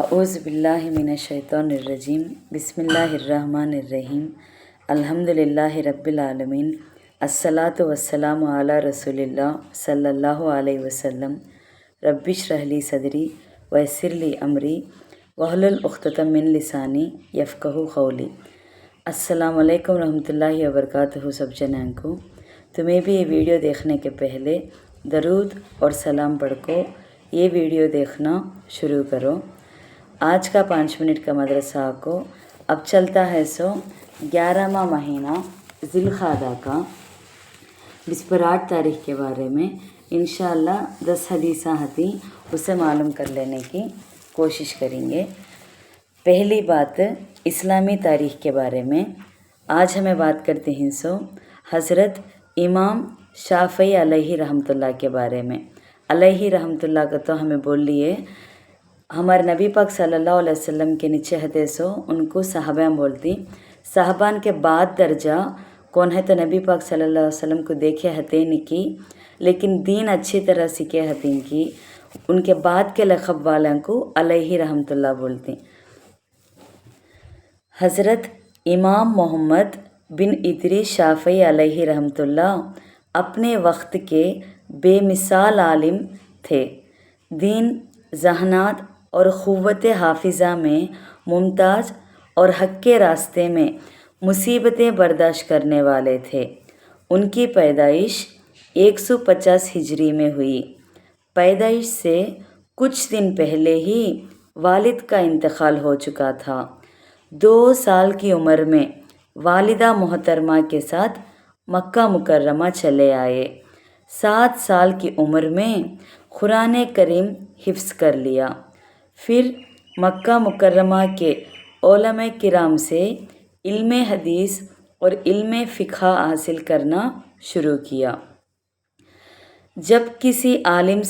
अऊज़ु बिल्लाहि मिनश शैतानिर रजीम बिस्मिल्लाहिर्रहमानिर रहीम अल्हम्दुलिल्लाहि रब्बिल आलमीन अस्सलातु वस्सलामु अला रसूलिल्लाह सल्लल्लाहु अलैहि वसल्लम रब्बिश्रह ली सदरी वयस्सिर ली अमरी वहलुल उक़्दतम मिन लिसानी यफ़क़हू क़ौली। अस्सलामु अलैकुम रहमतुल्लाहि व बरकातहू। सब जनां को तुम्हें भी ये वीडियो देखने के पहले दरूद और सलाम पढ़ को ये वीडियो देखना शुरू करो। आज का 5 मिनट का मदरसा को अब चलता है 11वां महीना ज़िलक़ादा का 28 तारीख़ के बारे में इंशाअल्लाह 10 हदीसा हती उसे मालूम कर लेने की कोशिश करेंगे। पहली बात इस्लामी तारीख़ के बारे में आज हमें बात करते हैं हज़रत इमाम शाफ़ई अलैहि रहमतुल्लाह के बारे में। अलैहि रहमतुल्लाह का तो हमें बोल लिए हमारे नबी पाक सल्लल्लाहु अलैहि वसल्लम के नीचे हते उनको साहबान बोलती। साहबान के बाद दर्जा कौन है तो नबी पाक सल्लल्लाहु अलैहि वसल्लम को देखे हते नहीं की, लेकिन दीन अच्छी तरह सीखे हतीन की। उनके बाद के लक़ब वालों को अलैहि रहमतुल्लाह बोलती। हज़रत इमाम मोहम्मद बिन इदरीस शाफ़ई अलैहि रहमतुल्लाह अपने वक्त के बेमिसाल आलिम थे। दीन, ज़हनात और क़ुव्वत हाफिज़ा में मुमताज़ और हक़ के रास्ते में मुसीबतें बर्दाश्त करने वाले थे। उनकी पैदाइश 150 हिजरी में हुई। पैदाइश से कुछ दिन पहले ही वालिद का इंतकाल हो चुका था। 2 साल की उम्र में वालिदा मोहतरमा के साथ मक्का मुकर्रमा चले आए। 7 साल की उम्र में कुरान करीम हिफ्ज़ कर लिया। फिर मक्का मुकर्रमा के उलमा किराम से इल्म हदीस और इल्म फ़िक़्ह हासिल करना शुरू किया। जब किसी आलिम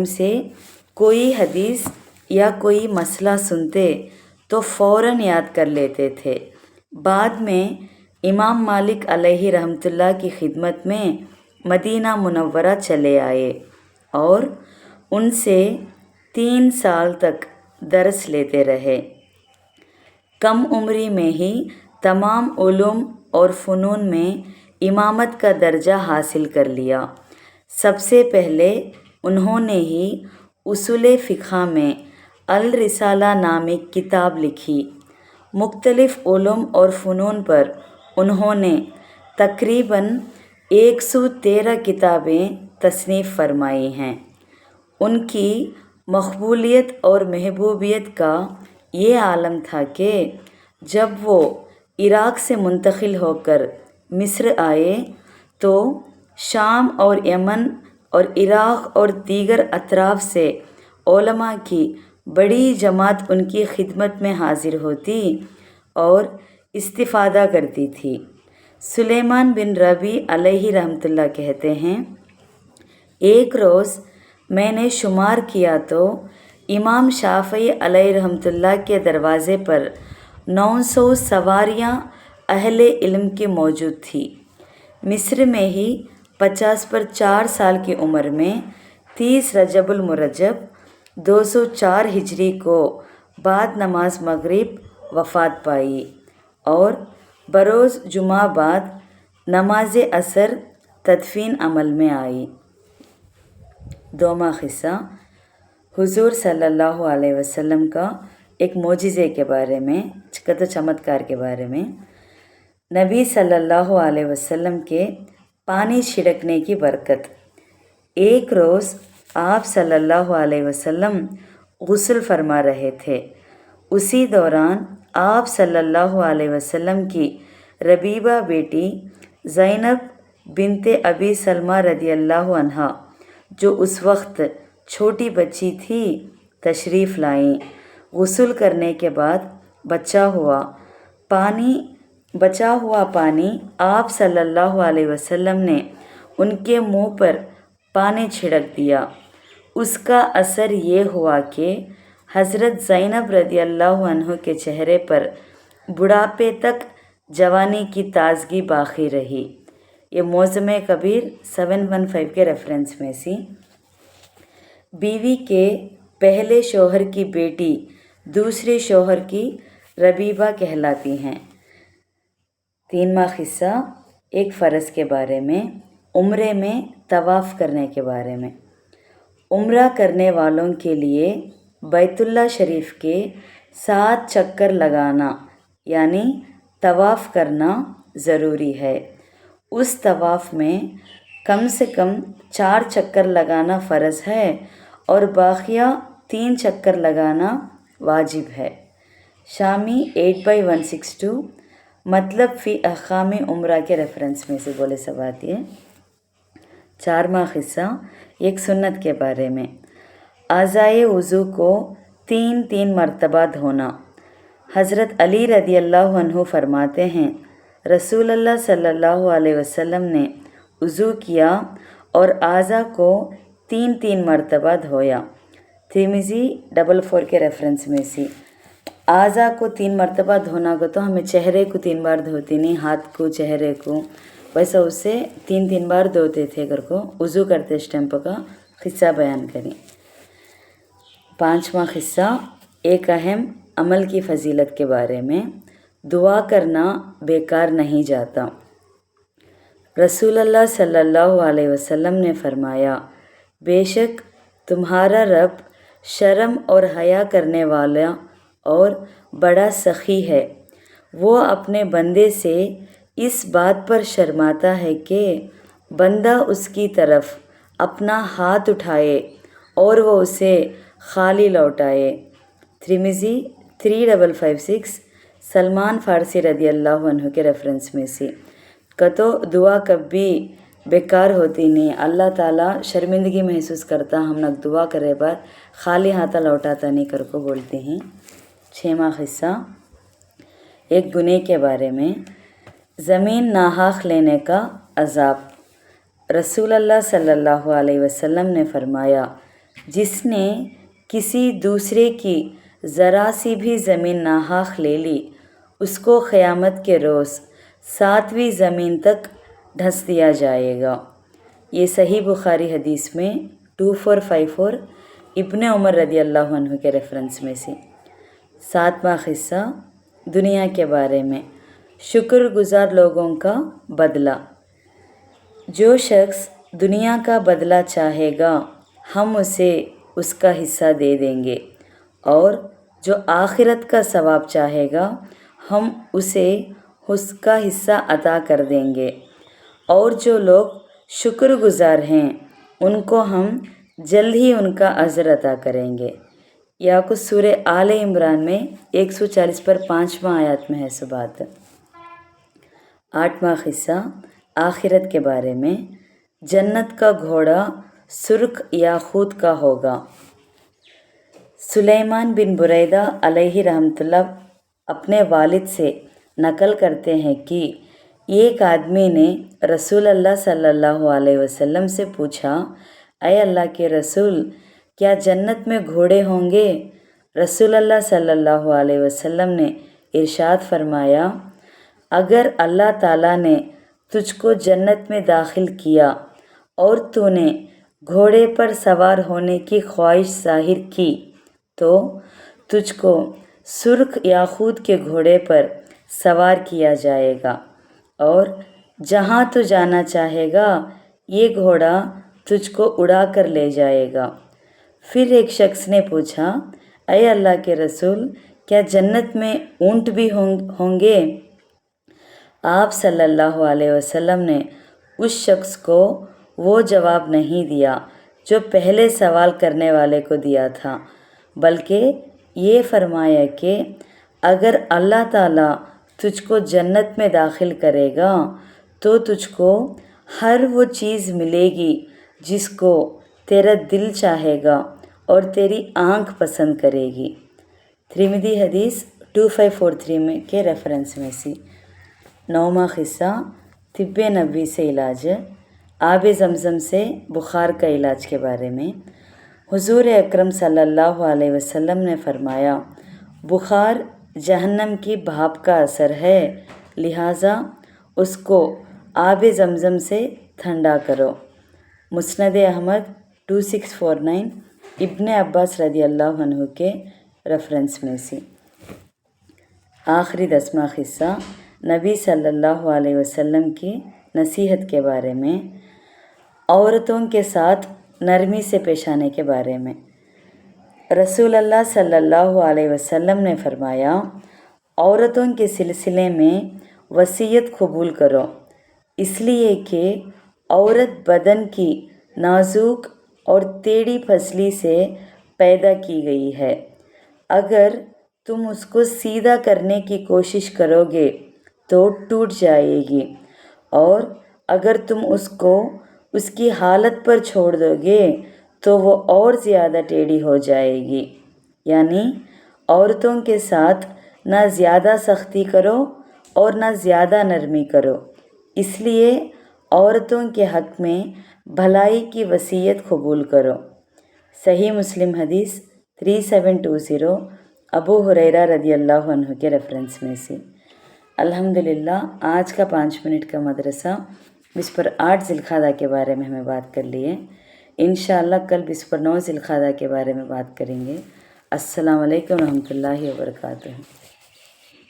से कोई हदीस या कोई मसला सुनते तो फ़ौरन याद कर लेते थे। बाद में इमाम मालिक अलैहि रहमतुल्लाह की खिदमत में मदीना मुनव्वरा चले आए और उनसे 3 साल तक दर्स लेते रहे। कम उम्री में ही तमाम उलूम और फ़नून में इमामत का दर्जा हासिल कर लिया। सबसे पहले उन्होंने ही उसूल फ़िक़्ह में अल रिसाला नामिक किताब लिखी। मुख्तलिफ़ उलूम और फ़नून पर उन्होंने तकरीबन 113 किताबें तसनीफ़ फरमाई हैं। उनकी मकबूलियत और महबूबियत का ये आलम था कि जब वो इराक़ से मुंतकिल होकर मिस्र आए तो शाम और यमन और इराक़ और दीगर अतराफ़ से उलमा की बड़ी जमात उनकी खिदमत में हाज़िर होती और इस्तिफ़ादा करती थी। सुलेमान बिन रबी अलैहि रहमतुल्लाह कहते हैं, एक रोज़ मैंने शुमार किया तो इमाम शाफ़ई अलैहि रहमतुल्लाह के दरवाज़े पर 900 सवारियाँ अहले इल्म की मौजूद थी। मिस्र में ही 50 पर 4 साल की उम्र में 30 रजबुल मुरज्जब 204 हिजरी को बाद नमाज मगरिब वफ़ात पाई और बरोज़ जुमा बाद नमाज असर तदफ़ीन अमल में आई। दोमा क़िस्सा हुज़ूर सल्लल्लाहु अलैहि वसल्लम का एक मोजिज़े के बारे में, चमत्कार के बारे में। नबी सल्लल्लाहु अलैहि वसल्लम के पानी छिड़कने की बरकत। एक रोज़ आप सल्लल्लाहु अलैहि वसल्लम गुस्ल फरमा रहे थे। उसी दौरान आप सल्लल्लाहु अलैहि वसल्लम की रबीबा बेटी ज़ैनब बिनते अबी सलमा रदियल्लाहु अन्हा, जो उस वक्त छोटी बच्ची थी, तशरीफ़ लाईं। गुस्ल करने के बाद बचा हुआ पानी आप सल्लल्लाहु अलैहि वसल्लम ने उनके मुंह पर पानी छिड़क दिया। उसका असर ये हुआ कि हज़रत ज़ैनब रदियल्लाहु अन्हा के चेहरे पर बुढ़ापे तक जवानी की ताज़गी बाक़ी रही। ये मौज़म कबीर 715 के रेफरेंस में सी। बीवी के पहले शौहर की बेटी दूसरे शौहर की रबीबा कहलाती हैं। 3वां हिस्सा एक फ़र्ज़ के बारे में, उम्रे में तवाफ़ करने के बारे में। उम्रा करने वालों के लिए बैतुल्ला शरीफ के 7 चक्कर लगाना यानी तवाफ़ करना ज़रूरी है। उस तवाफ़ में कम से कम 4 चक्कर लगाना फ़र्ज़ है और बाकिया 3 चक्कर लगाना वाजिब है। शामी 8/162 मतलब फ़ी अहकाम उम्रा के रेफरेंस में से बोले सब आती है। 4वां हिस्सा एक सुन्नत के बारे में, आज़ाए वज़ू को 3 मरतबा धोना। हज़रत अली रदी अल्लाह अन्हु फरमाते हैं, रसूल अल्लाह सल्लल्लाहु अलैहि वसल्लम ने वज़ू किया और आज़ा को 3 मरतबा धोया। तिर्मिज़ी 44 के रेफरेंस में से आज़ा को 3 मरतबा धोना को तो हमें चेहरे को 3 बार धोते नहीं, हाथ को चेहरे को, वैसा उससे 3 बार धोते थे। घर को वज़ू करते स्टेम्प का हिस्सा बयान करें। 5वां हिस्सा एक अहम अमल की फ़जीलत के बारे में, दुआ करना बेकार नहीं जाता। रसूल अल्लाह सल्लल्लाहु अलैहि वसल्लम ने फरमाया, बेशक तुम्हारा रब शर्म और हया करने वाला और बड़ा सखी है। वो अपने बंदे से इस बात पर शर्माता है कि बंदा उसकी तरफ अपना हाथ उठाए और वो उसे खाली लौटाए। तिर्मिज़ी 3556 सलमान फ़ारसी रदी अल्लाह अन्हु के रेफरेंस में से कतो दुआ कभी बेकार होती नहीं। अल्लाह ताला शर्मिंदगी महसूस करता हम लोग दुआ करे बाद खाली हाथा लौटाता नहीं कर को बोलते हैं। 6वां हिस्सा एक गुनेह के बारे में, ज़मीन नाहक लेने का अज़ाब। रसूल अल्लाह सल्लल्लाहु अलैहि वसल्लम ने फरमाया, जिसने किसी दूसरे की ज़रा सी भी ज़मीन नाहक ले ली, उसको क़यामत के रोज़ 7वीं ज़मीन तक ढस दिया जाएगा। ये सही बुखारी हदीस में 2454 इब्ने उमर रदी अल्लाह अन्हु के रेफरेंस में से। 7वां हिस्सा दुनिया के बारे में, शुक्रगुजार लोगों का बदला। जो शख्स दुनिया का बदला चाहेगा हम उसे उसका हिस्सा दे देंगे, और जो आखिरत का सवाब चाहेगा हम उसे उसका हिस्सा अता कर देंगे। और जो लोग शुक्रगुजार हैं उनको हम जल्द ही उनका अजर अता करेंगे। या कुछ सूरे आले इमरान में 140 पर 5वां आयत में है सो बात। 8वां हिस्सा आखिरत के बारे में, जन्नत का घोड़ा सुर्ख याकूत का होगा। सुलेमान बिन बुरैदा अलैहि रहमतुल्लाह अपने वालिद से नकल करते हैं कि एक आदमी ने रसूल अल्लाह सल्लल्लाहु अलैहि वसल्लम से पूछा, ऐ अल्लाह के रसूल, क्या जन्नत में घोड़े होंगे? रसूल अल्लाह सल्लल्लाहु अलैहि वसल्लम ने इरशाद फरमाया, अगर अल्लाह ताला ने तुझको जन्नत में दाखिल किया और तूने घोड़े पर सवार होने की ख्वाहिश ज़ाहिर की तो तुझको सुर्ख याकूत के घोड़े पर सवार किया जाएगा और जहाँ तू जाना चाहेगा ये घोड़ा तुझको उड़ा कर ले जाएगा। फिर एक शख्स ने पूछा, ऐ अल्लाह के रसूल, क्या जन्नत में ऊँट भी होंगे? आप सल्लल्लाहु अलैहि वसल्लम ने उस शख्स को वो जवाब नहीं दिया जो पहले सवाल करने वाले को दिया था, बल्कि ये फरमाया कि अगर अल्लाह ताला तुझको जन्नत में दाखिल करेगा तो तुझको हर वो चीज़ मिलेगी जिसको तेरा दिल चाहेगा और तेरी आँख पसंद करेगी। तिर्मिज़ी हदीस 2543 में के रेफरेंस में से। 9वां हिस्सा तिब्बे नबी से इलाज, आब ज़मज़म से बुखार का इलाज के बारे में। हुजूर अकरम सल्लल्लाहु अलैहि वसल्लम ने फरमाया, बुखार जहन्नम की भाप का असर है, लिहाजा उसको आब ज़मज़म से ठंडा करो। मुस्नद अहमद 2649 ابن عباس رضی اللہ عنہ کے ریفرنس میں سے۔ آخری 10واں قصہ نبی صلی اللہ علیہ وسلم کی نصیحت کے بارے میں، عورتوں کے ساتھ نرمی سے پیش آنے کے بارے میں۔ رسول اللہ صلی اللہ علیہ وسلم نے فرمایا، عورتوں کے سلسلے میں وصیت قبول کرو، اس لیے کہ عورت بدن کی نازک اور ٹیڑھی پسلی سے پیدا کی گئی ہے۔ اگر تم اس کو سیدھا کرنے کی کوشش کرو گے تو ٹوٹ جائے گی، اور اگر تم اس کو اس کی حالت پر چھوڑ دو گے تو وہ اور زیادہ ٹیڑھی ہو جائے گی۔ یعنی عورتوں کے ساتھ نہ زیادہ سختی کرو اور نہ زیادہ نرمی کرو، اس لیے عورتوں کے حق میں بھلائی کی وصیت قبول کرو۔ صحیح مسلم حدیث 3720 ابو ہریرہ رضی اللہ عنہ کے ریفرنس میں سے۔ الحمدللہ آج کا 5 منٹ کا مدرسہ بسپر 8 ذی القعدہ کے بارے میں ہمیں بات کر لیے۔ انشاءاللہ کل بسپر 9 ذی القعدہ کے بارے میں بات کریں گے۔ السلام علیکم ورحمۃ اللہ وبرکاتہ۔